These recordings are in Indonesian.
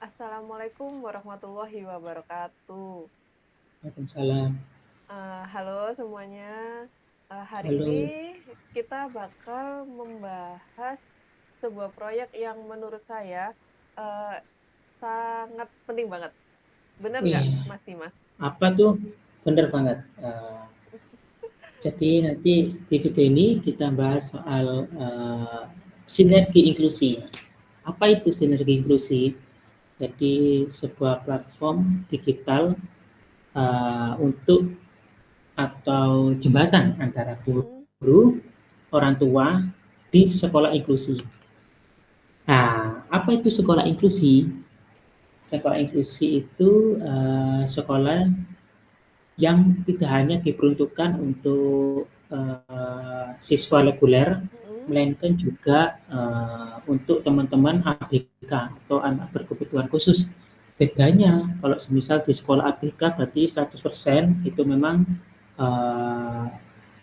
Assalamualaikum warahmatullahi wabarakatuh. Waalaikumsalam. Halo semuanya. Hari ini Halo. kita bakal membahas sebuah proyek yang menurut saya eh, sangat penting banget. Bener nggak, Wih, Mas Dimas? apa tuh? Bener banget. Jadi nanti di video ini kita bahas soal sinergi inklusi. Apa itu sinergi inklusi? Jadi sebuah platform digital untuk atau jembatan antara Mm-mm. guru, orang tua di sekolah inklusi. Nah, apa itu sekolah inklusi? Sekolah inklusi itu sekolah yang tidak hanya diperuntukkan untuk siswa reguler, Mm-mm. melainkan juga untuk teman-teman ABK atau anak berkebutuhan khusus. Bedanya kalau semisal di sekolah ABK berarti 100% itu memang eh,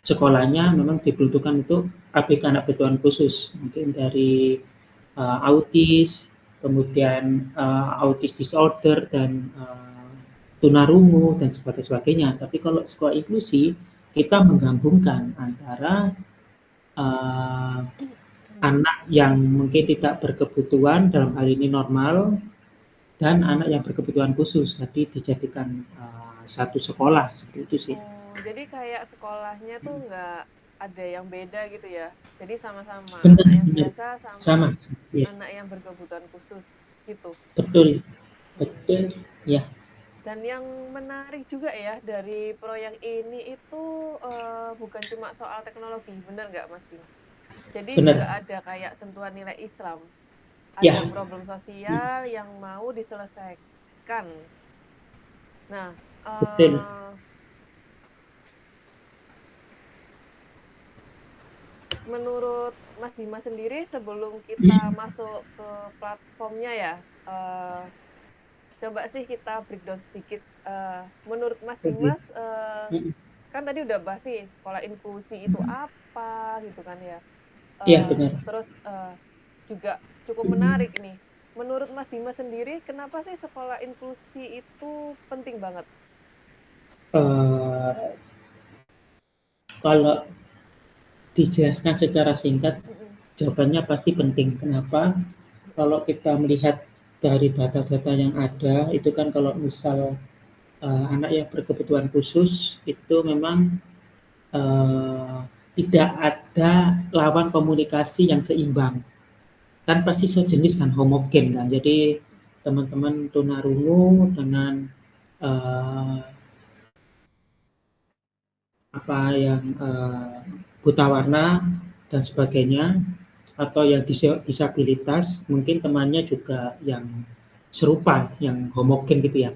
sekolahnya memang diperuntukkan untuk ABK anak berkebutuhan khusus, mungkin dari autis, kemudian autis disorder dan tunarungu dan sebagainya. Tapi kalau sekolah inklusi kita menggabungkan antara uh, anak yang mungkin tidak berkebutuhan dalam hal ini normal dan anak yang berkebutuhan khusus. Jadi dijadikan satu sekolah seperti itu sih. Oh, jadi kayak sekolahnya tuh nggak ada yang beda gitu ya. Jadi sama-sama Benar, anak yang benar. biasa sama Sama. Ya, anak yang berkebutuhan khusus gitu. betul. Hmm. Betul. Ya. Dan yang menarik juga ya dari proyek ini itu bukan cuma soal teknologi, benar nggak Mas Dimas? Jadi juga Benar. ada kayak sentuhan nilai Islam, ada Ya, problem sosial yang mau diselesaikan. Nah, betul. eh, menurut Mas Dimas sendiri sebelum kita Mm, masuk ke platformnya ya, eh, coba sih kita breakdown sedikit. Menurut Mas oke. Dimas, Mm, kan tadi udah bahas nih sekolah inklusi itu apa gitu kan ya. iya, benar. Terus juga cukup Mm, menarik nih. Menurut Mas Dimas sendiri, kenapa sih sekolah inklusi itu penting banget? eh, kalau dijelaskan secara singkat, Mm-mm. jawabannya pasti penting. Kenapa? Mm-mm. Kalau kita melihat dari data-data yang ada, itu kan kalau misal anak yang berkebutuhan khusus itu memang uh, tidak ada lawan komunikasi yang seimbang. Kan pasti sejenis kan, homogen kan. Jadi teman-teman tunarungu dengan uh, apa yang buta warna dan sebagainya atau yang disabilitas mungkin temannya juga yang serupa, yang homogen gitu ya.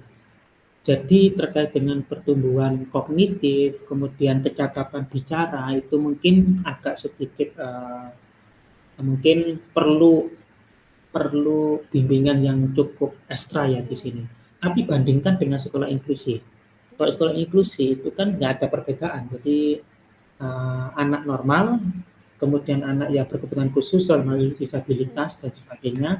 Jadi terkait dengan pertumbuhan kognitif, kemudian kecakapan bicara itu mungkin agak sedikit mungkin perlu perlu bimbingan yang cukup ekstra ya di Mm-mm. sini. Tapi bandingkan dengan sekolah inklusi. Kalau Mm-mm. sekolah inklusi itu kan nggak ada perbedaan. Jadi anak normal, kemudian anak yang berkebutuhan khusus, dalam Mm-mm. disabilitas dan sebagainya,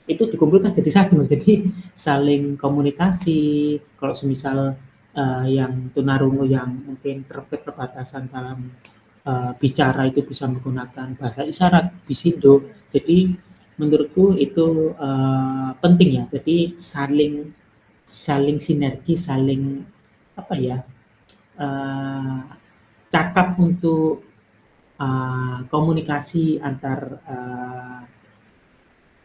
itu dikumpulkan jadi satu. Jadi saling komunikasi. Kalau semisal yang tunarungu yang mungkin keterbatasan dalam bicara itu bisa menggunakan bahasa isyarat, bisindo. Mm-mm. Jadi menurutku itu penting ya. Jadi saling saling sinergi, saling apa ya, uh, cakap untuk komunikasi antar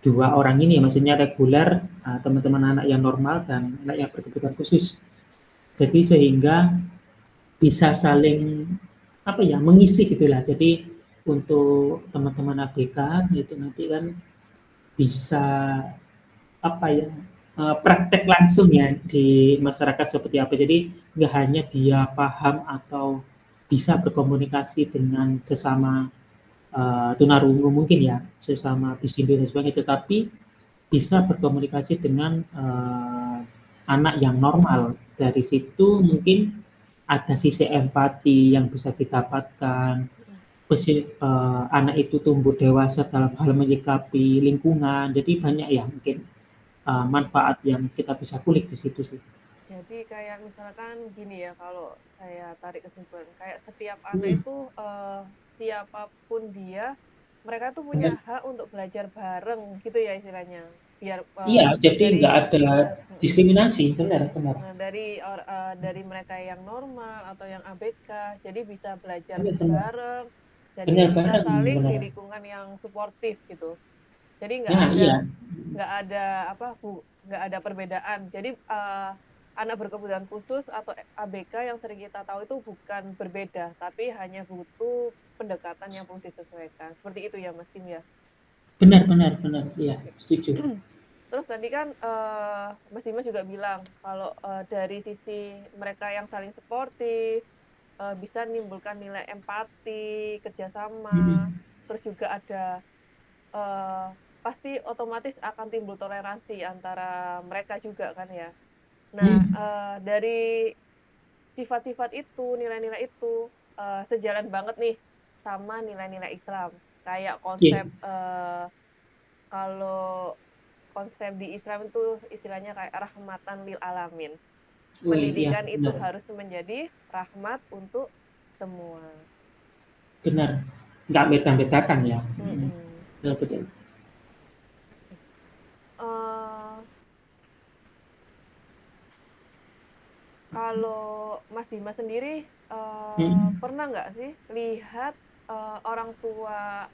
dua orang ini, maksudnya reguler, teman-teman anak yang normal dan anak yang berkebutuhan khusus. Jadi sehingga bisa saling apa ya, mengisi gitulah. Jadi untuk teman-teman ABK itu nanti kan bisa apa ya, praktek langsung ya di masyarakat seperti apa. Jadi nggak hanya dia paham atau bisa berkomunikasi dengan sesama tunarungu mungkin ya, sesama bisindo dan sebagainya, tetapi bisa berkomunikasi dengan anak yang normal. Dari situ mungkin ada sisi empati yang bisa didapatkan, Mm-mm. anak itu tumbuh dewasa dalam hal menyikapi lingkungan, jadi banyak ya mungkin. manfaat yang kita bisa kulik di situ sih. Jadi kayak misalkan gini ya, kalau saya tarik kesimpulan, kayak setiap anak Mhm, itu, siapapun dia, mereka tuh punya bener. hak untuk belajar bareng gitu ya istilahnya. Biar, Iya, jadi nggak dari ada mhm, diskriminasi, benar benar. dari mereka yang normal atau yang ABK, jadi bisa belajar Benar benar. bareng, jadi Benar bisa bareng, saling di benar. lingkungan yang suportif gitu. Jadi Nah, iya. nggak ada apa nggak ada perbedaan. Jadi anak berkebutuhan khusus atau ABK yang sering kita tahu itu bukan berbeda, tapi hanya butuh pendekatan yang perlu disesuaikan. Seperti itu ya Mas Tim ya. Benar benar benar. Iya, Oke. setuju. Terus tadi kan Mas Dimas juga bilang kalau dari sisi mereka yang saling suportif, bisa menimbulkan nilai empati, kerjasama, Mhm. terus juga ada Eee, pasti otomatis akan timbul toleransi antara mereka juga kan ya. Nah, Mhm. dari sifat-sifat itu, nilai-nilai itu, sejalan banget nih sama nilai-nilai Islam. Kayak Iya. konsep, kalau konsep di Islam itu istilahnya kayak rahmatan lil alamin. Wih, iya, Pendidikan itu benar. harus menjadi rahmat untuk semua. Benar. Nggak beda-bedakan ya. Mhm. Mhm. Betul betul. Eee Kalau Mas Dimas sendiri, Mhm. pernah nggak sih lihat, orang tua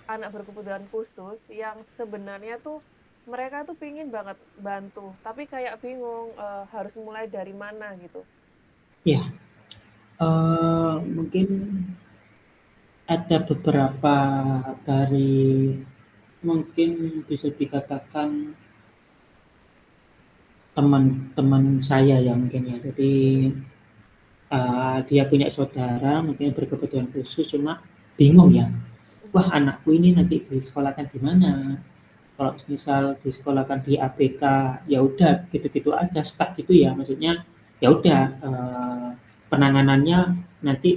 anak berkebutuhan khusus yang sebenarnya tuh mereka tuh pingin banget bantu, tapi kayak bingung, harus mulai dari mana gitu? Iya, mungkin ada beberapa dari mungkin bisa dikatakan teman-teman saya ya mungkin ya. Jadi, dia punya saudara mungkin berkebutuhan khusus cuma bingung ya, "Wah, Mhm, anakku ini nanti disekolahkan di mana?" Kalau misal disekolahkan di ABK, ya udah gitu-gitu aja, stuck gitu ya. Maksudnya, ya udah, penanganannya nanti,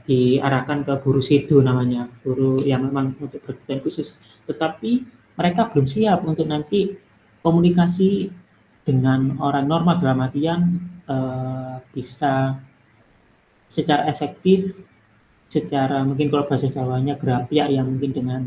diarahkan ke guru SIDO namanya, guru yang memang untuk berkebutuhan khusus. Tetapi mereka belum siap untuk nanti komunikasi dengan orang normal, dalam artian, bisa secara efektif, secara mungkin kalau bahasa Jawanya grapiak ya mungkin dengan,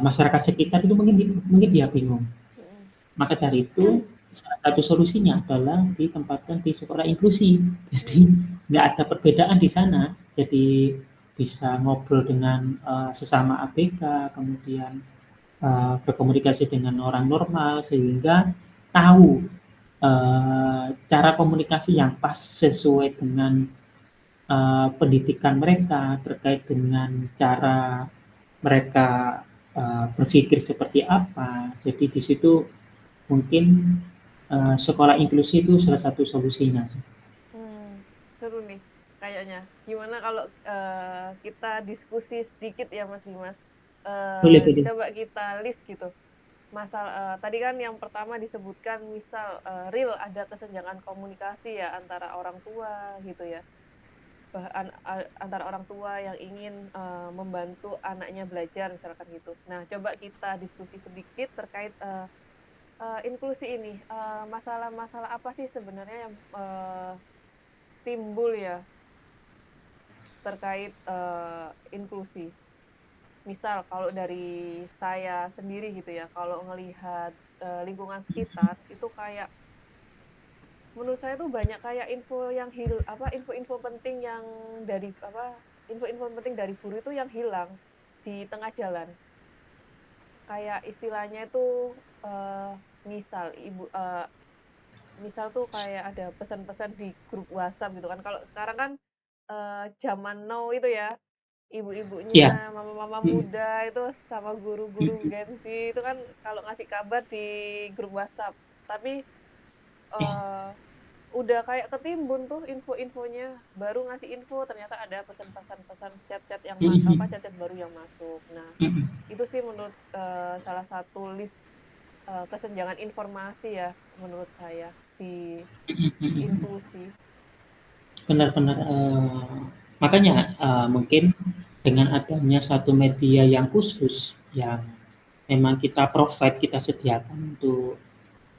masyarakat sekitar itu mungkin dia bingung. mhm. Maka dari itu, salah satu solusinya adalah ditempatkan di sekolah inklusi. Jadi Mmm, nggak ada perbedaan di sana. Jadi bisa ngobrol dengan, sesama ABK, kemudian, berkomunikasi dengan orang normal sehingga tahu, cara komunikasi yang pas sesuai dengan, pendidikan mereka, terkait dengan cara mereka, berpikir seperti apa. Jadi di situ mungkin, sekolah inklusi itu salah satu solusinya sih. mmm, seru nih kayaknya. Gimana kalau, kita diskusi sedikit ya Mas Dimas? Boleh boleh. Coba kita list gitu. Tadi kan yang pertama disebutkan misal, real ada kesenjangan komunikasi ya antara orang tua gitu ya, antara orang tua yang ingin, membantu anaknya belajar misalkan gitu. Nah coba kita diskusi sedikit terkait, inklusi ini, masalah-masalah apa sih sebenarnya yang, timbul ya terkait, inklusi? Misal kalau dari saya sendiri gitu ya, kalau ngelihat, lingkungan sekitar itu kayak menurut saya tuh banyak kayak info-info penting yang info-info penting dari guru itu yang hilang di tengah jalan. Kayak istilahnya itu, misal misal tuh kayak ada pesan-pesan di grup WhatsApp gitu kan. Kalau sekarang kan, zaman now itu ya, Iya, ibu-ibunya, mama-mama mhm, muda itu sama guru-guru mhm, Gen Z itu kan kalau ngasih kabar di grup WhatsApp. Tapi, iya, eee udah kayak ketimbun tuh info-infonya, baru ngasih info ternyata ada pesan-pesan chat-chat mhm mhm, chat-chat baru yang masuk. Nah, mhm, itu sih menurut, salah satu list, kesenjangan informasi ya menurut saya di mhm mhm mhm. inklusi. Benar benar, makanya, mungkin dengan adanya satu media yang khusus, yang memang kita provide, kita sediakan untuk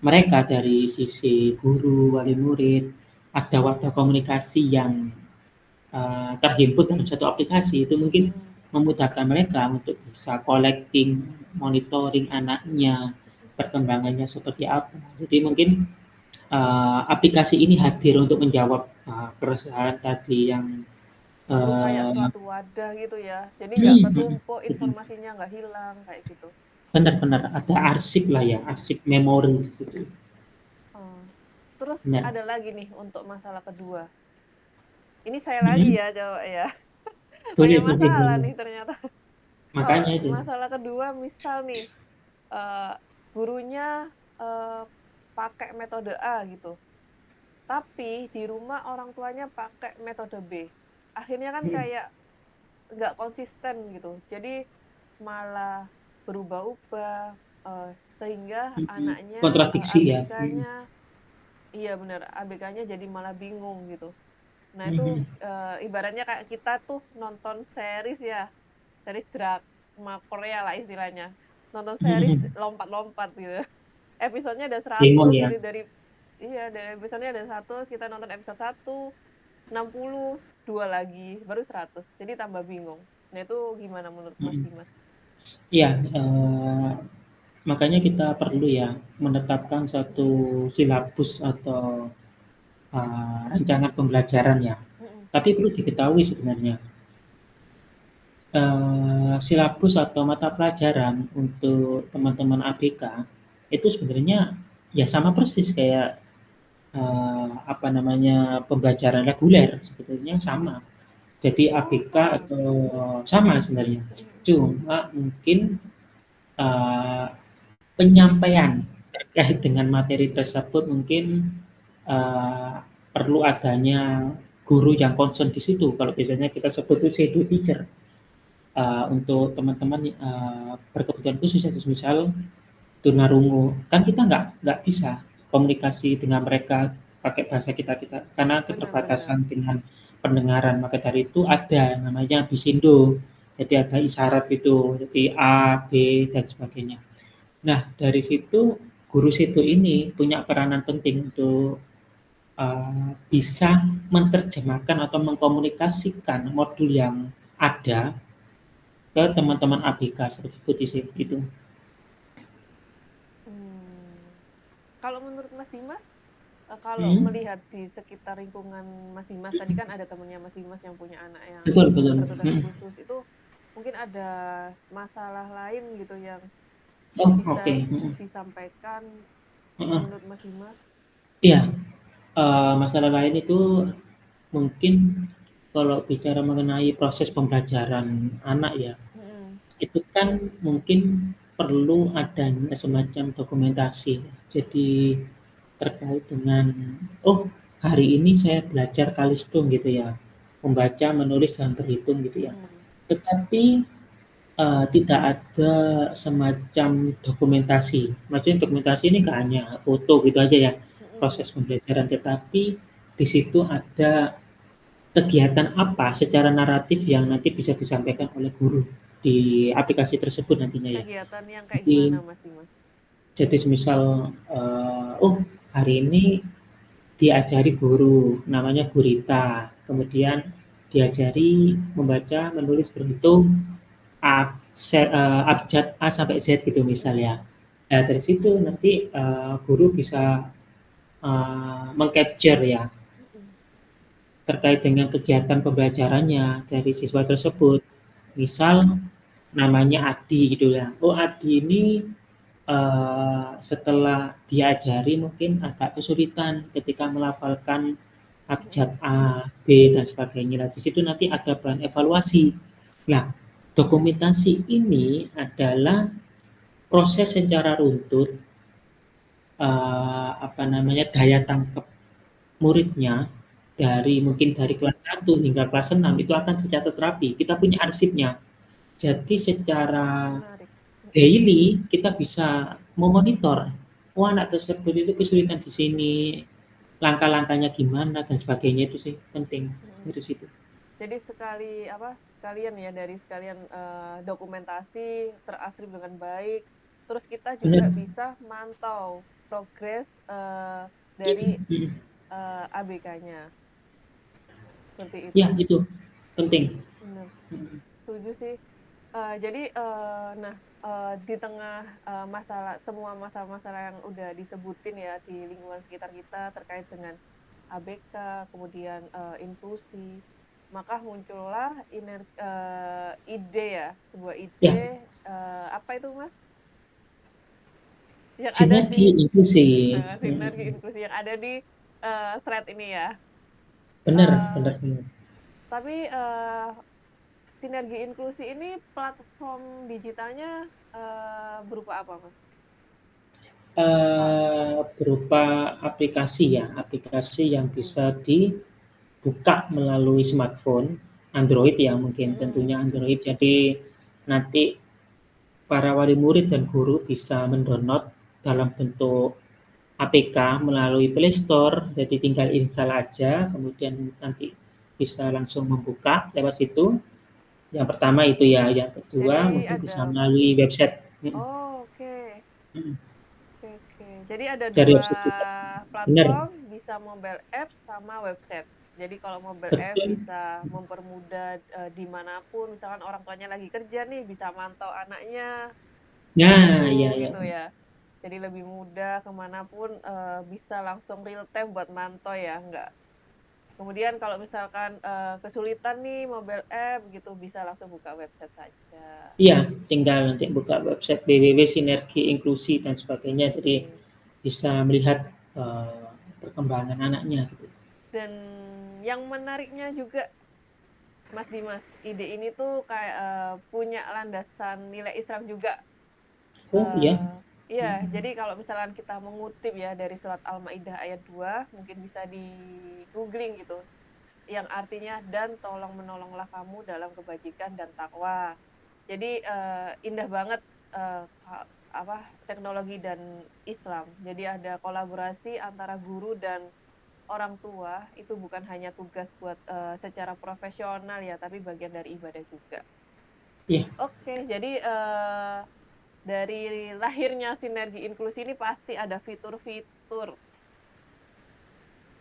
mereka dari sisi guru, wali murid, ada wadah komunikasi yang terhimpun dalam satu aplikasi, itu mungkin Mhm. memudahkan mereka untuk bisa collecting, monitoring anaknya, perkembangannya seperti apa. Jadi mungkin aplikasi ini hadir untuk menjawab keresahan tadi yang Perlu kayak uh, suatu wadah gitu ya, jadi nggak ketumpuk, informasinya nggak hilang, kayak gitu. benar-benar ada arsip lah ya, arsip memori di situ. Oh. Terus Benar. ada lagi nih untuk masalah kedua. Ini saya lagi Hmm, ya jawab ya. boleh, Banyak boleh, masalah boleh. nih ternyata. Kalau Makanya itu. masalah kedua misal nih, eee, gurunya, eee, pakai metode A gitu, tapi di rumah orang tuanya pakai metode B. Akhirnya kan Hmm, kayak nggak konsisten gitu. Jadi malah berubah-ubah, sehingga anaknya, kontradiksi ya. ABK-nya iya bener, ABK-nya jadi malah bingung gitu. Nah itu, ibaratnya kayak kita tuh nonton series ya, series drama Korea lah istilahnya. Nonton series lompat-lompat gitu. Episodenya ada Bingung 100 ya. dari iya, dari episodenya ada 100, kita nonton episode 1, 60, 2 lagi, baru 100. Jadi tambah bingung. Nah itu gimana menurut Mas Hmm. Dimas? Iya, makanya kita perlu ya menetapkan satu Mhm, silabus atau rancangan pembelajaran ya. mhm. Tapi perlu diketahui sebenarnya silabus atau mata pelajaran untuk teman-teman ABK itu sebenarnya ya sama persis kayak apa namanya pembelajaran reguler sebetulnya sama. Jadi Oh ABK sama? atau sama sebenarnya. Mhm, mhm. Cuma mungkin uh, penyampaian terkait dengan materi tersebut mungkin uh, perlu adanya guru yang concern di situ. Kalau biasanya kita sebut itu shadow teacher untuk teman-teman berkebutuhan khusus, ya, misal tunarungu, kan kita nggak bisa komunikasi dengan mereka pakai bahasa kita kita karena Bener bener. keterbatasan dengan pendengaran. Maka dari itu ada namanya bisindo, jadi ada isyarat itu, jadi A, B dan sebagainya. Nah, dari situ guru situ ini punya peranan penting untuk bisa menerjemahkan atau mengkomunikasikan modul yang ada ke teman-teman ABK seperti itu sih, itu. Mmm. Kalau menurut Mas Dimas, kalau Hmm, melihat di sekitar lingkungan Mas Dimas, tadi kan ada temennya Mas Dimas yang punya anak yang betul, betul. berkebutuhan Hmm. khusus, itu mungkin ada masalah lain gitu yang Oh, bisa oke. Hmm. disampaikan Heeh. menurut Mas Dimas? Iya, masalah lain itu mungkin kalau bicara mengenai proses pembelajaran anak ya, Mhm, itu kan mungkin perlu adanya semacam dokumentasi. Jadi terkait dengan, oh hari ini saya belajar kalistung gitu ya, membaca, menulis, dan berhitung gitu ya. mhm, Tetapi tidak ada semacam dokumentasi. Maksudnya dokumentasi ini nggak hanya foto gitu aja ya, mhm, proses pembelajaran, tetapi di situ ada kegiatan apa secara naratif yang nanti bisa disampaikan oleh guru di aplikasi tersebut nantinya ya. kegiatan yang kayak Jadi gimana Mas Dimas? jadi semisal, oh hari ini diajari guru namanya gurita, kemudian diajari membaca, menulis, berhitung abjad A sampai Z gitu Mhm, misalnya. Nah dari situ nanti guru bisa meng-capture ya mhm, terkait dengan kegiatan pembelajarannya dari siswa tersebut. Misal namanya Adi gitu ya. Oh Adi ini setelah diajari mungkin agak kesulitan ketika melafalkan mhm, abjad A, B dan sebagainya. Nah, di situ nanti ada bahan evaluasi. Nah, dokumentasi ini adalah proses secara runtut apa namanya daya tangkap muridnya dari mhm, kelas 1 hingga kelas 6 itu akan tercatat rapi. Kita punya arsipnya. Jadi secara menarik. Mhm, daily kita bisa memonitor, oh anak tersebut itu kesulitan di sini, langkah-langkahnya gimana dan sebagainya itu sih penting mhm. dari situ. Jadi sekali apa, sekalian ya, dari sekalian dokumentasi terarsip dengan baik. Terus kita juga Benar. bisa mantau progres Iya, dari mhm. ABK-nya. Seperti Iya, itu. itu penting. Benar. Mhm. Setuju sih. Jadi nah di tengah semua masalah-masalah yang udah disebutin ya di lingkungan sekitar kita terkait dengan ABK, kemudian inklusi, maka muncullah ide ya, sebuah Ya, ide apa itu Mas? Yang ada sinergi di inklusi. sinergi Mhm. inklusi yang ada di thread ini ya. Benar Eh, benar benar. tapi sinergi inklusi ini platform digitalnya berupa apa Mas? Berupa aplikasi ya, aplikasi yang Mhm. bisa dibuka melalui smartphone, Android ya mungkin, Mhm. tentunya Android. Jadi nanti para wali murid dan guru bisa mendownload dalam bentuk APK melalui Play Store, jadi tinggal install aja, kemudian nanti bisa langsung membuka lewat situ. Yang pertama itu ya, yang kedua Jadi mungkin bisa ada melalui website, oh, oke. mhm, Oke oke. Jadi ada dari 2 website juga. Benar, platform, bisa mobile apps sama website. Jadi kalau mobile app betul. bisa mempermudah, di manapun misalkan orang tuanya lagi kerja nih, bisa mantau anaknya di Nah, iya situ iya, gitu ya. Jadi lebih mudah kemanapun bisa langsung real time buat mantau ya, nggak kemudian kalau misalkan, kesulitan nih mobile app gitu, bisa langsung buka website saja. iya, tinggal nanti buka website www sinergi inklusi dan sebagainya, jadi Oke. bisa melihat, perkembangan anaknya gitu. Dan yang menariknya juga, Mas Dimas, ide ini tuh kayak, punya landasan nilai Islam juga. Oh iya? Iya, Mhm. jadi kalau misalkan kita mengutip ya dari surat Al-Maidah ayat 2, mungkin bisa di-googling gitu, yang artinya, "Dan tolong menolonglah kamu dalam kebajikan dan takwa." Jadi, indah banget, eee, ka apa, teknologi dan Islam. Jadi ada kolaborasi antara guru dan orang tua, itu bukan hanya tugas buat, secara profesional ya, tapi bagian dari ibadah juga. Iya, Oke, jadi, dari lahirnya sinergi inklusi ini pasti ada fitur-fitur.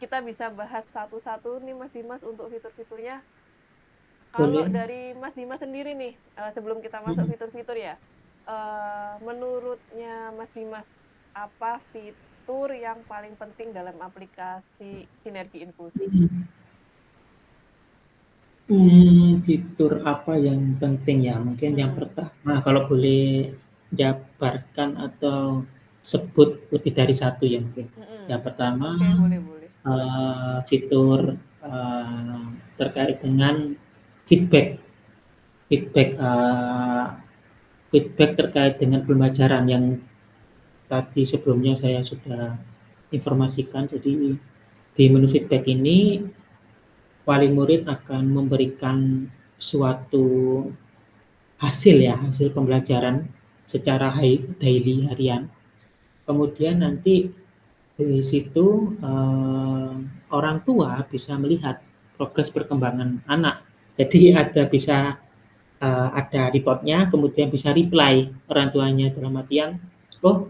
Kita bisa bahas satu-satu nih Mas Dimas untuk fitur-fiturnya. Kalau boleh. dari Mas Dimas sendiri nih, sebelum kita masuk Mhm. fitur-fitur ya, menurutnya Mas Dimas, apa fitur yang paling penting dalam aplikasi sinergi inklusi? Mhm. Fitur apa yang penting ya? Mungkin yang Mhm, pertama kalau boleh jabarkan atau sebut lebih dari satu ya mungkin. mhm. Yang pertama, Oke, boleh boleh. fitur, terkait dengan feedback feedback, feedback terkait dengan pembelajaran yang tadi sebelumnya saya sudah informasikan. Jadi di menu feedback ini wali murid akan memberikan suatu hasil ya, hasil pembelajaran secara daily, harian. Kemudian nanti dari situ, orang tua bisa melihat progres perkembangan anak. Jadi ada report-nya, kemudian bisa reply orang tuanya dalam artian, "Oh,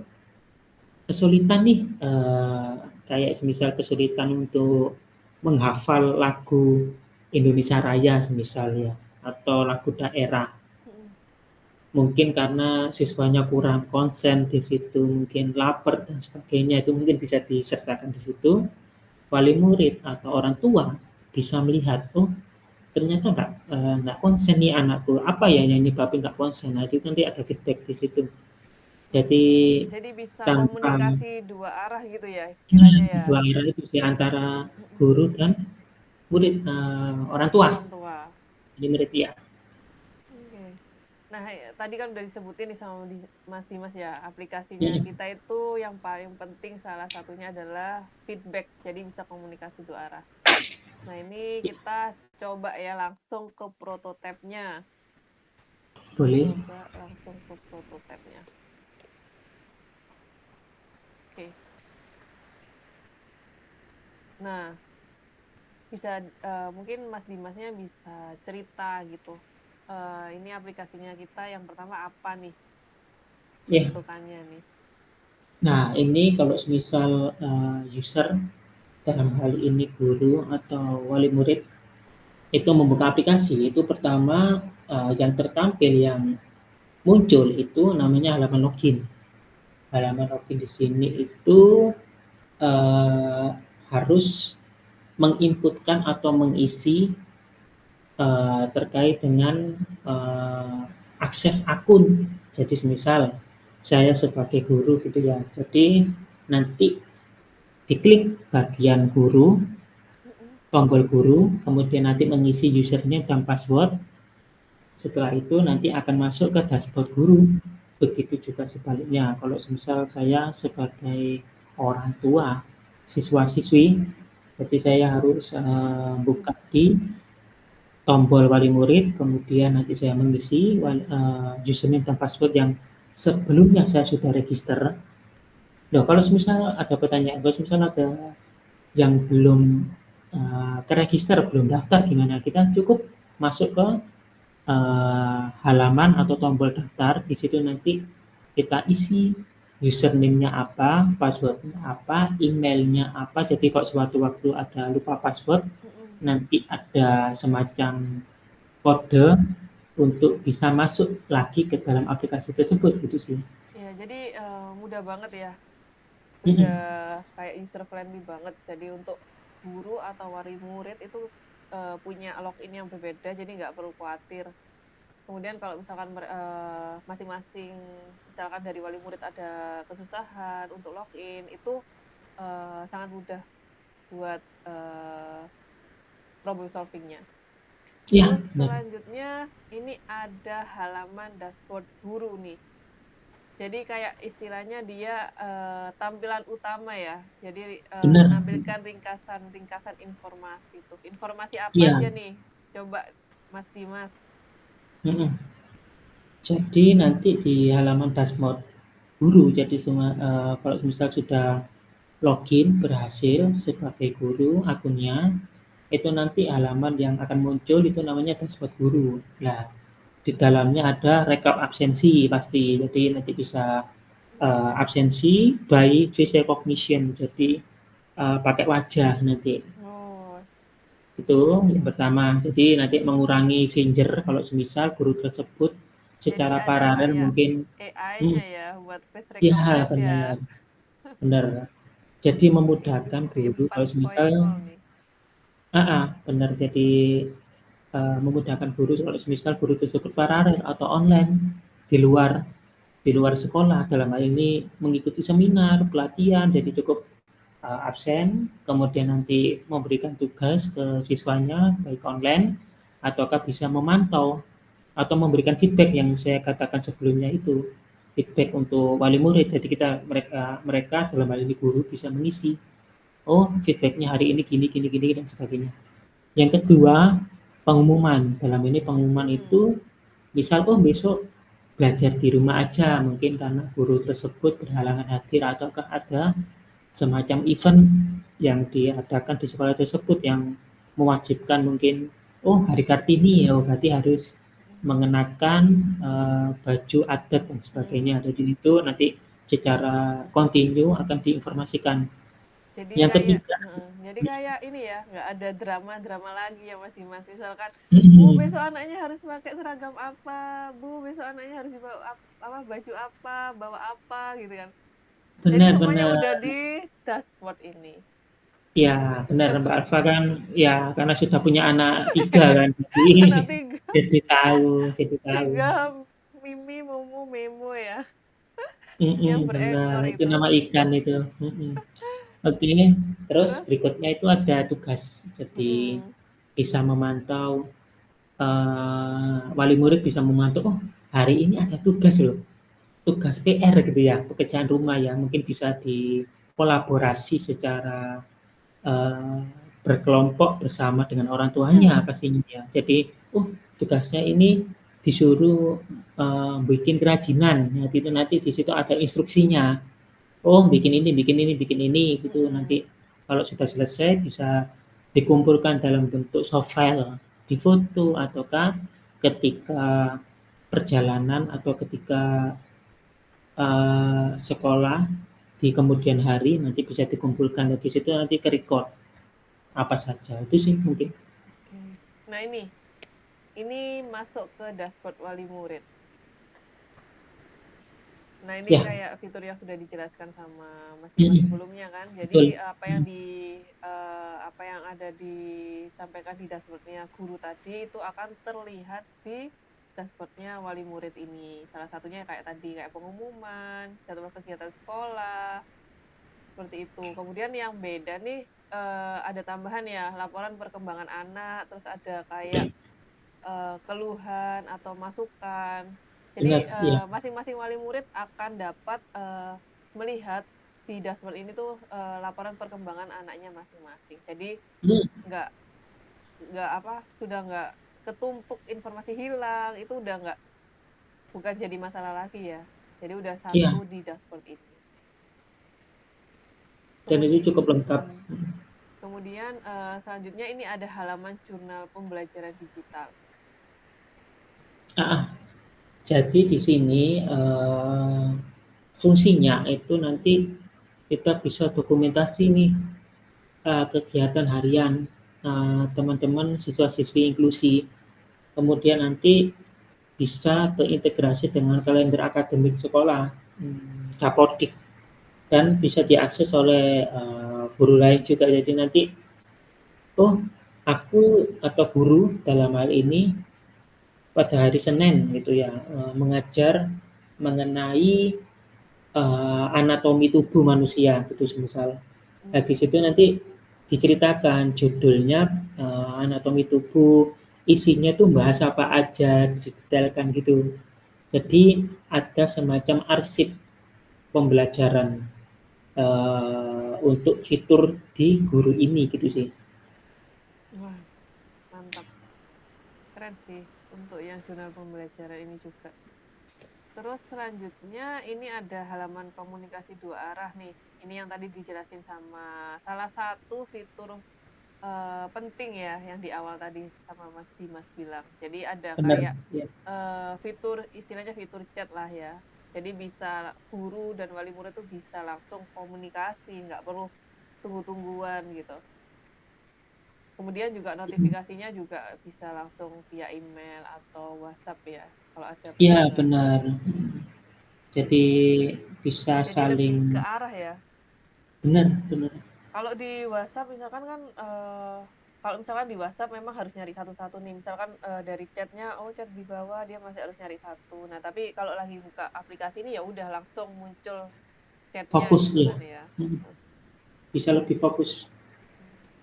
kesulitan nih," kayak semisal kesulitan untuk menghafal lagu Indonesia Raya semisal ya, atau lagu daerah. Mhm. Mungkin karena siswanya kurang konsen di situ, mungkin lapar dan sebagainya, itu mungkin bisa disertakan di situ. Wali murid atau orang tua bisa melihat, "Oh, ternyata nggak konsen nih anakku, apa ya yang nyebabin nggak konsen?" Nah, itu nanti ada feedback di situ. Jadi Jadi bisa tanpa komunikasi 2 arah gitu ya iya, istilahnya ya? dua aliran itu sih antara Mhm, guru dan murid, orang tua, orang tua. jadi murid iya. Oke. Nah, tadi kan udah disebutin nih sama Mas Dimas ya, aplikasinya Mhm, kita itu yang paling penting salah satunya adalah feedback, jadi bisa komunikasi 2 arah. Nah, ini iya, kita coba ya langsung ke prototipe-nya. boleh. Coba langsung ke prototipe-nya. Oke. Nah, bisa, mungkin Mas Dimasnya bisa cerita gitu, ini aplikasinya kita yang pertama apa nih Ya. bentukannya nih? Nah, ini kalau semisal user dalam hal ini guru atau wali murid itu membuka aplikasi, itu pertama yang tertampil yang muncul itu namanya halaman login. Halaman login di sini itu harus menginputkan atau mengisi terkait dengan akses akun. Jadi semisal saya sebagai guru gitu ya, jadi nanti diklik bagian guru, Mhm. tombol guru, kemudian nanti mengisi username dan password. Setelah itu nanti akan masuk ke dashboard guru. Begitu juga sebaliknya, kalau semisal saya sebagai orang tua siswa-siswi, jadi saya harus Mhm. buka di tombol wali murid, kemudian nanti saya mengisi username dan password yang sebelumnya saya sudah register. Nah, kalau semisal ada pertanyaan, kalau semisal ada yang belum keregister, belum daftar gimana? Kita cukup masuk ke halaman atau tombol daftar. Di situ nanti kita isi username-nya apa, password-nya apa, email-nya apa. Jadi kalau suatu waktu ada lupa password, Mhm. nanti ada semacam kode untuk bisa masuk lagi ke dalam aplikasi tersebut gitu sih. Ya, jadi mudah banget ya. Udah Mhm. kayak user friendly banget. Jadi untuk guru atau wali murid itu punya login yang berbeda, jadi nggak perlu khawatir. Kemudian kalau misalkan masing-masing, misalkan dari wali murid ada kesusahan untuk login, itu sangat mudah buat problem solvingnya. Iya, Terus benar. selanjutnya ini ada halaman dashboard guru nih. Jadi kayak istilahnya dia tampilan utama ya. Jadi Benar. menampilkan ringkasan-ringkasan informasi tuh. Informasi apa Iya. aja nih? Coba Mas Dimas. Mhm. Jadi nanti di halaman dashboard guru, jadi semua kalau misal sudah login berhasil sebagai guru akunnya, itu nanti halaman yang akan muncul itu namanya dashboard guru. Nah, di dalamnya ada rekap absensi pasti, jadi nanti bisa absensi by face recognition, jadi pakai wajah nanti. Oh, Itu yang pertama. Jadi nanti mengurangi finger kalau semisal guru tersebut jadi secara ada paralel kayak mungkin AI-nya ya buat face iya recognize benar, ya. benar. Jadi memudahkan Industri guru kalau semisal 4.0 nih. benar. Jadi memudahkan guru kalau semisal guru tersebut paralel atau online di luar di luar sekolah, dalam hal ini mengikuti seminar, pelatihan, jadi cukup absen, kemudian nanti memberikan tugas ke siswanya baik online ataukah bisa memantau atau memberikan feedback yang saya katakan sebelumnya itu, feedback untuk wali murid. Jadi mereka mereka dalam hal ini guru bisa mengisi, "Oh, feedback-nya hari ini gini gini gini," dan sebagainya. Yang kedua, pengumuman. Dalam ini pengumuman Hmm. itu misal, "Oh, besok belajar di rumah aja," mungkin karena guru tersebut berhalangan hadir ataukah ada semacam event yang diadakan di sekolah tersebut yang mewajibkan mungkin, oh hari Kartini ya, oh berarti harus mengenakan baju adat dan sebagainya. Hmm. Ada di situ nanti secara kontinu akan diinformasikan. Jadi Yang kayak, ketiga, jadi kayak ini ya, nggak ada drama-drama lagi ya Mas Dimas. Misalkan, Bu mhm, besok anaknya harus pakai seragam apa, Bu besok anaknya harus dibawa apa, baju apa, bawa apa gitu kan. Jadi benar semuanya benar, udah di dashboard ini. ya benar Mbak Alfa kan, ya karena sudah punya anak 3 kan, jadi Anak tiga, jadi tahu. tiga Mimi, Mumu, Memo ya, yang Benar, berekor itu itu. nama ikan itu, Oke, terus Terus, berikutnya itu ada tugas. Jadi mm-mm, bisa memantau, wali murid bisa memantau, "Oh, hari ini ada tugas loh, tugas PR," gitu ya, pekerjaan rumah ya, mungkin bisa dikolaborasi secara, eee, berkelompok bersama dengan orang tuanya pastinya ya. Jadi, "Oh, tugasnya ini disuruh, bikin kerajinan." Nah, itu nanti di situ ada instruksinya. Oh, bikin ini, bikin ini, gitu. Nanti mm-mm, kalau sudah selesai bisa dikumpulkan dalam bentuk soft file, difoto ataukah ketika perjalanan atau ketika sekolah di kemudian hari nanti bisa dikumpulkan di situ, nanti ke-record apa saja. Itu sih mungkin. Oke. Nah ini masuk ke dashboard wali murid. Nah ini Ya, kayak fitur yang sudah dijelaskan sama Mas Dimas sebelumnya kan. Jadi betul. apa yang ada disampaikan di dashboardnya guru tadi itu akan terlihat di dashboardnya wali murid ini. Salah satunya kayak tadi kayak pengumuman, jadwal kegiatan sekolah, seperti itu. Kemudian yang beda nih ada tambahan ya laporan perkembangan anak, terus ada kayak keluhan atau masukan. Jadi Benar, iya. masing-masing wali murid akan dapat melihat di dashboard ini tuh laporan perkembangan anaknya masing-masing. Jadi Hmm, nggak nggak apa sudah nggak ketumpuk informasi hilang itu udah nggak bukan jadi masalah lagi ya. Jadi udah iya. satu di dashboard ini. Dan itu Kemudian, cukup lengkap. kemudian selanjutnya ini ada halaman jurnal pembelajaran digital. Ah, ah. Jadi di sini fungsinya itu nanti kita bisa dokumentasi nih kegiatan harian teman-teman siswa-siswi inklusi. Kemudian nanti bisa terintegrasi dengan kalender akademik sekolah, Dapodik, dan bisa diakses oleh guru lain juga. Jadi nanti, oh aku atau guru dalam hal ini pada hari Senin gitu ya, mengajar mengenai anatomi tubuh manusia gitu semisal. Nah, di situ nanti diceritakan judulnya anatomi tubuh, isinya tuh bahas apa aja, didetailkan gitu. Jadi ada semacam arsip pembelajaran untuk fitur di guru ini gitu sih. Wah, mantap. Keren sih untuk yang jurnal pembelajaran ini juga. Terus selanjutnya ini ada halaman komunikasi dua arah nih. Ini yang tadi dijelasin sama salah satu fitur penting ya yang di awal tadi sama Mas Dimas bilang. Jadi ada Benar, kayak ya. fitur istilahnya fitur chat lah ya. Jadi bisa guru dan wali murid tuh bisa langsung komunikasi, nggak perlu tunggu-tungguan gitu. Kemudian juga notifikasinya juga bisa langsung via email atau WhatsApp ya, kalau ada Iya, perubahan. benar. Jadi bisa Jadi saling lebih ke arah ya. benar, benar. Kalau di WhatsApp misalkan kan, kalau misalkan di WhatsApp memang harus nyari satu-satu nih. Misalkan dari chatnya, oh chat di bawah dia masih harus nyari satu. Nah tapi kalau lagi buka aplikasi ini ya udah langsung muncul chatnya Fokus gitu ya. kan ya. Bisa lebih fokus.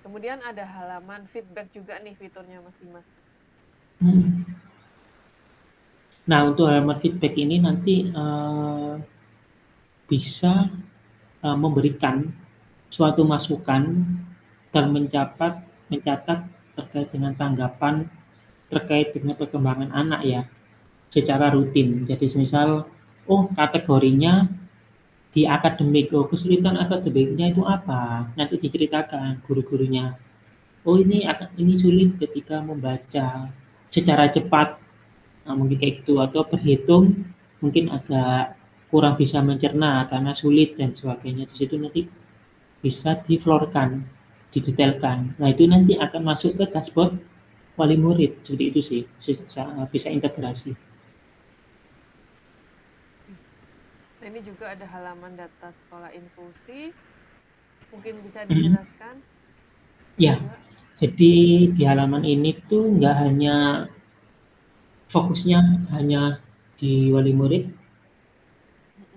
Kemudian ada halaman feedback juga nih fiturnya Mas Dimas. Nah, untuk halaman feedback ini nanti bisa memberikan suatu masukan dan mencatat terkait dengan tanggapan terkait dengan perkembangan anak ya secara rutin. Jadi misal, oh kategorinya di akademik, oh kesulitan akademiknya itu apa? Nanti diceritakan guru-gurunya. Oh ini sulit ketika membaca secara cepat, nah, mungkin kayak gitu atau berhitung mungkin agak kurang bisa mencerna karena sulit dan sebagainya. Di situ nanti bisa diflorkan, didetailkan. Nah itu nanti akan masuk ke dashboard wali murid seperti itu sih, bisa integrasi. Nah ini juga ada halaman data sekolah inklusi. Mungkin bisa Hmm. dijelaskan Ya, juga. jadi di halaman ini tuh nggak hanya fokusnya hanya di wali murid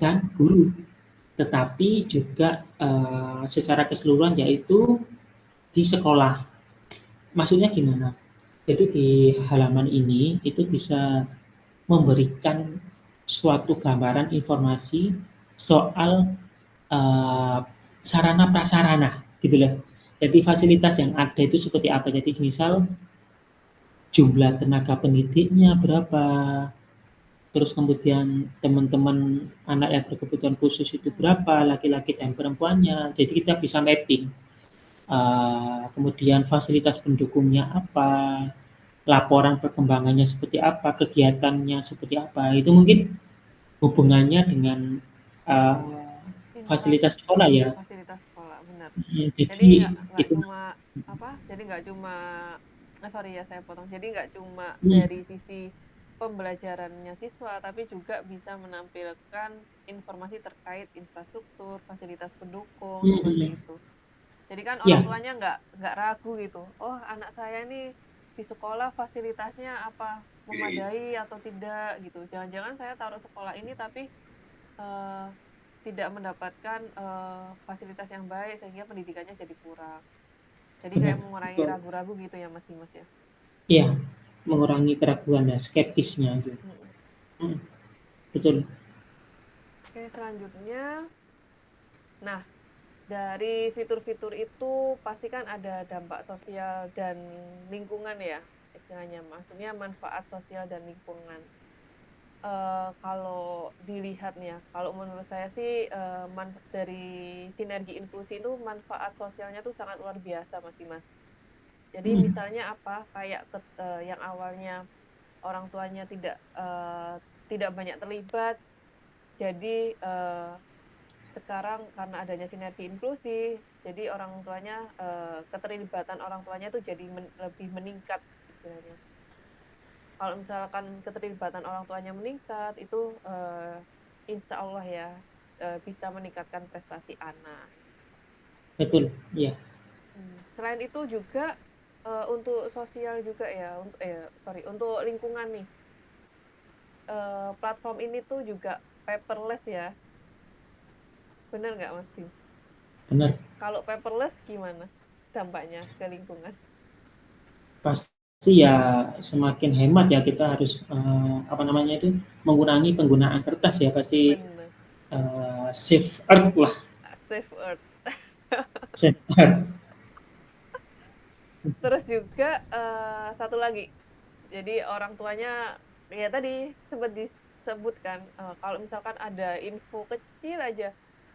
dan guru, tetapi juga secara keseluruhan yaitu di sekolah. Maksudnya gimana? Jadi di halaman ini itu bisa memberikan suatu gambaran informasi soal uh, sarana prasarana gitu loh. Jadi fasilitas yang ada itu seperti apa. Jadi misal jumlah tenaga pendidiknya berapa, terus kemudian teman-teman anak yang berkebutuhan khusus itu berapa, laki-laki dan perempuannya. Jadi kita bisa mapping. Kemudian fasilitas pendukungnya apa, laporan perkembangannya seperti apa, kegiatannya seperti apa, itu mungkin hubungannya dengan, eee, fasilitas sekolah Infrastruktur ya. fasilitas sekolah, benar. Jadi Jadi nggak itu cuma apa, jadi nggak cuma sorry ya saya potong. Jadi nggak cuma mhm dari sisi pembelajarannya siswa, tapi juga bisa menampilkan informasi terkait infrastruktur, fasilitas pendukung, mhm seperti mhm. itu. Jadi kan orang Iya, tuanya nggak ragu gitu, "Oh, anak saya ini di sekolah fasilitasnya apa, memadai atau tidak?" Gitu. Jangan-jangan saya taruh sekolah ini tapi, eee, tidak mendapatkan, fasilitas yang baik sehingga pendidikannya jadi kurang. Jadi benar, kayak mengurangi betul. ragu-ragu gitu ya, Mas Dimas, ya? Iya, mengurangi keraguan ya, skeptisnya gitu. Mhm. Mhm, betul. Oke, selanjutnya, nah, dari fitur-fitur itu pasti kan ada dampak sosial dan lingkungan ya, istilahnya. Maksudnya manfaat sosial dan lingkungan. Kalau dilihat nih ya, kalau menurut saya sih, dari sinergi inklusi itu manfaat sosialnya tuh sangat luar biasa, Mas Dimas. Jadi Mhm, misalnya apa, kayak yang awalnya orang tuanya tidak banyak terlibat, jadi, sekarang karena adanya sinergi inklusi, jadi orang tuanya, keterlibatan orang tuanya tuh jadi lebih meningkat istilahnya. Kalau misalkan keterlibatan orang tuanya meningkat, itu, insya Allah ya, bisa meningkatkan prestasi anak. betul, iya. Selain itu juga, untuk sosial juga ya, sorry, untuk lingkungan nih, platform ini tuh juga paperless ya, bener nggak Mas Tim? Benar, Kalau paperless gimana dampaknya ke lingkungan? pasti ya semakin hemat ya kita harus, apa namanya itu, mengurangi penggunaan kertas ya pasti, Bener, save earth lah, save Earth. save earth. Terus juga, satu lagi, jadi orang tuanya ya tadi sempat disebutkan, kalau misalkan ada info kecil aja,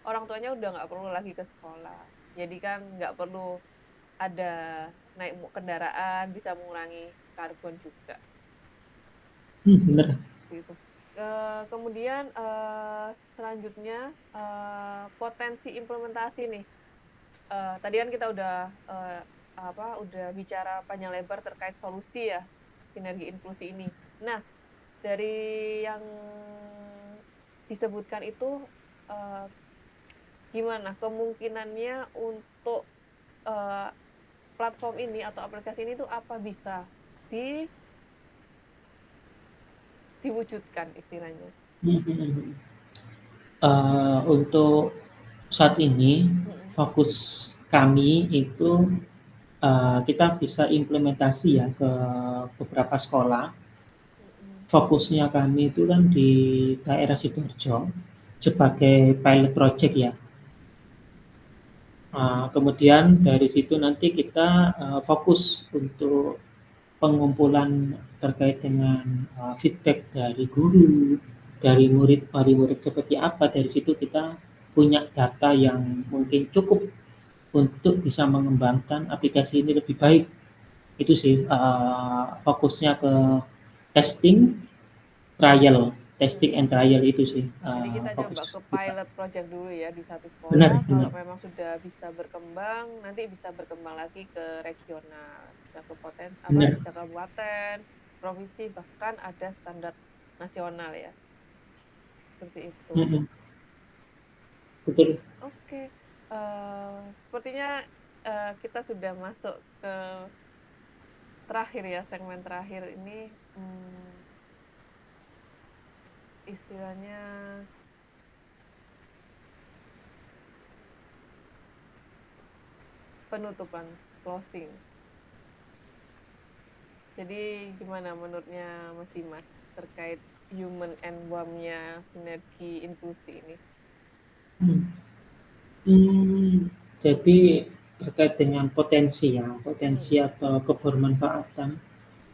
orang tuanya udah nggak perlu lagi ke sekolah. Jadi kan nggak perlu ada naik kendaraan, bisa mengurangi karbon juga, Bener, gitu. Kemudian, selanjutnya, potensi implementasi nih. Tadi kan kita udah, udah bicara panjang lebar terkait solusi ya, sinergi inklusi ini. Nah, dari yang disebutkan itu, eee, gimana kemungkinannya untuk, eee, platform ini atau aplikasi ini tuh apa bisa di diwujudkan istilahnya? mhm mhm. Untuk saat ini Mhm, fokus kami itu, kita bisa implementasi ya ke beberapa sekolah. mhm, Fokusnya kami itu kan di daerah Sidoarjo sebagai pilot project ya. Kemudian dari situ nanti kita, fokus untuk pengumpulan terkait dengan, feedback dari guru, dari murid-murid seperti apa, dari situ kita punya data yang mungkin cukup untuk bisa mengembangkan aplikasi ini lebih baik. Itu sih, fokusnya ke testing, testing mhm. and trial itu sih, Jadi kita coba fokus ke kita. pilot project dulu ya di satu Benar sekolah, kalau benar memang sudah bisa berkembang, nanti bisa berkembang lagi ke regional, bisa ke benar, bisa kabupaten, provinsi, bahkan ada standar nasional ya, seperti itu. mhm, betul. Oke, sepertinya, kita sudah masuk ke terakhir ya, segmen terakhir ini, istilahnya penutupan, closing. Jadi gimana menurutnya Mas Dimas terkait human and WAM-nya sinergi inklusi ini? Mhm. Jadi terkait dengan potensi ya, potensi Mhm, atau kebermanfaatan,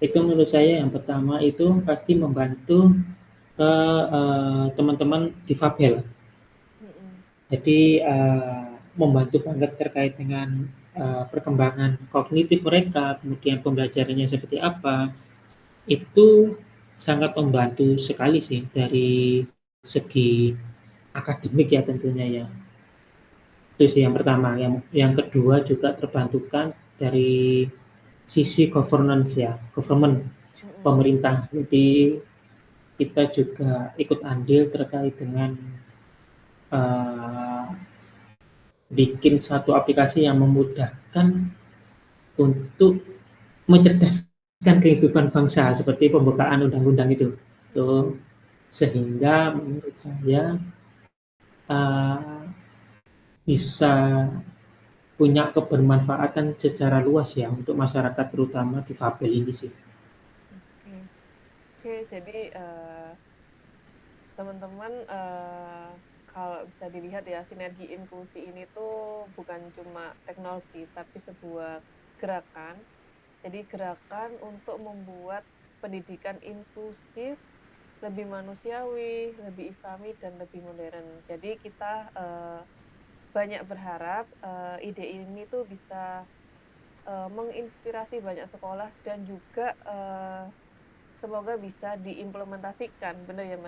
itu menurut saya yang pertama itu pasti membantu ke, teman-teman difabel. mhm, Jadi, membantu banget terkait dengan, perkembangan kognitif mereka, kemudian pembelajarannya seperti apa. itu sangat membantu sekali sih dari segi akademik ya tentunya ya. Itu sih yang pertama. Yang kedua juga terbantukan dari sisi governance ya, government, Mhm. pemerintah. Jadi kita juga ikut andil terkait dengan uh, bikin satu aplikasi yang memudahkan untuk mencerdaskan kehidupan bangsa seperti pembukaan undang-undang itu. Tuh, sehingga menurut saya uh, bisa punya kebermanfaatan secara luas ya untuk masyarakat terutama difabel ini sih. Oke. Oke, jadi, teman-teman, kalau bisa dilihat ya, sinergi inklusi ini tuh bukan cuma teknologi, tapi sebuah gerakan. Jadi gerakan untuk membuat pendidikan inklusif lebih manusiawi, lebih islami, dan lebih modern. Jadi kita, banyak berharap, ide ini tuh bisa, menginspirasi banyak sekolah dan juga, semoga bisa diimplementasikan, bener ya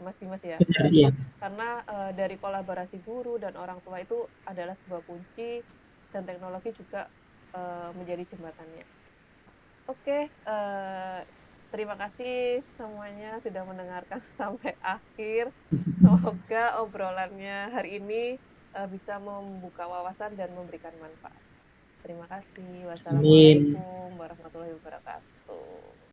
Mas Dimas ya? Benar ya. Karena, dari kolaborasi guru dan orang tua itu adalah sebuah kunci dan teknologi juga, menjadi jembatannya. Oke, terima kasih semuanya sudah mendengarkan sampai akhir. Semoga obrolannya hari ini, bisa membuka wawasan dan memberikan manfaat. Terima kasih. Amin. Wassalamualaikum warahmatullahi wabarakatuh.